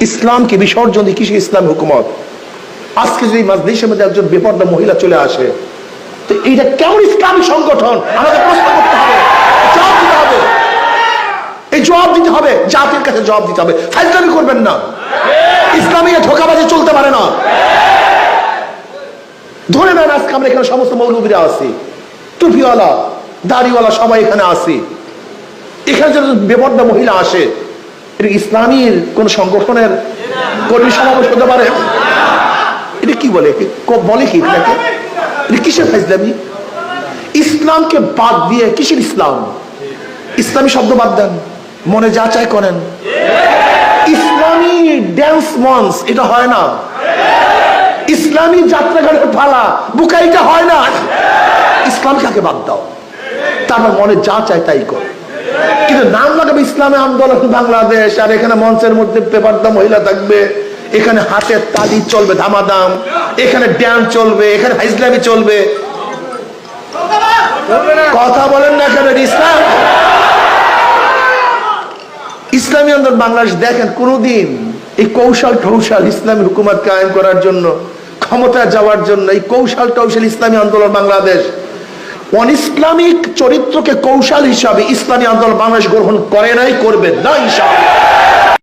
ইসলামকে বিসর্জন দিয়ে কিসে ইসলামী হুকুমত? আজকে যদি মাজলিসের মধ্যে একজন বেপরদা মহিলা চলে আসে, তো এইটা কেমন ইসলামী সংগঠন? আমাদের প্রশ্ন করতে হবে, জবাব দিতে হবে। এই জবাব দিতে হবে, জাতির কাছে জবাব দিতে হবে। ফাজলামি করবেন না, ইসলামী ধোঁকাবাজি চলতে পারে না। ধরে নেন আজকে আমরা এখানে সমস্ত মৌলবীরা আছি, টুপিওয়ালা দাড়িওয়ালা সবাই এখানে আছি। এখানে যদি বেপরদা মহিলা আসে, এটা ইসলামীর কোন সংগঠনের কর্মী সমাবেশ হতে পারে? এটা কি বলে, বলে কি এটাকে? এটা কিসের ফাজলামি? ইসলামকে বাদ দিয়ে কিসের ইসলাম? ইসলামী শব্দ বাদ দেন, মনে যা চায় করেন। ইসলামী ড্যান্স মঞ্চ এটা হয় না, ইসলামী যাত্রাঘাটের পালা বুকাইটা হয় না। ইসলামকে বাদ দাও, তারপর মনে যা চায় তাই কর। কিন্তু নাম লাগাবে ইসলামী আন্দোলন বাংলাদেশ, আর এখানে মঞ্চের মধ্যে বেপরদা মহিলা থাকবে, এখানে হাতের তালি চলবে ধামাধাম, এখানে ড্যান্স চলবে, এখানে ইসলামী চলবে। কথা বলেন না কেন? ইসলাম ইসলামী আন্দোলন বাংলাদেশ দেখেন কোনদিন এই কৌশল টৌশল ইসলামী হুকুমত কায়েম করার জন্য, ক্ষমতা যাওয়ার জন্য এই কৌশল টৌশল ইসলামী আন্দোলন বাংলাদেশ অন ইসলামিক চরিত্রকে কৌশল হিসাবে ইসলামী আন্দোলন বাংলাদেশ গ্রহণ করে নাই, করবে না ইনশাআল্লাহ।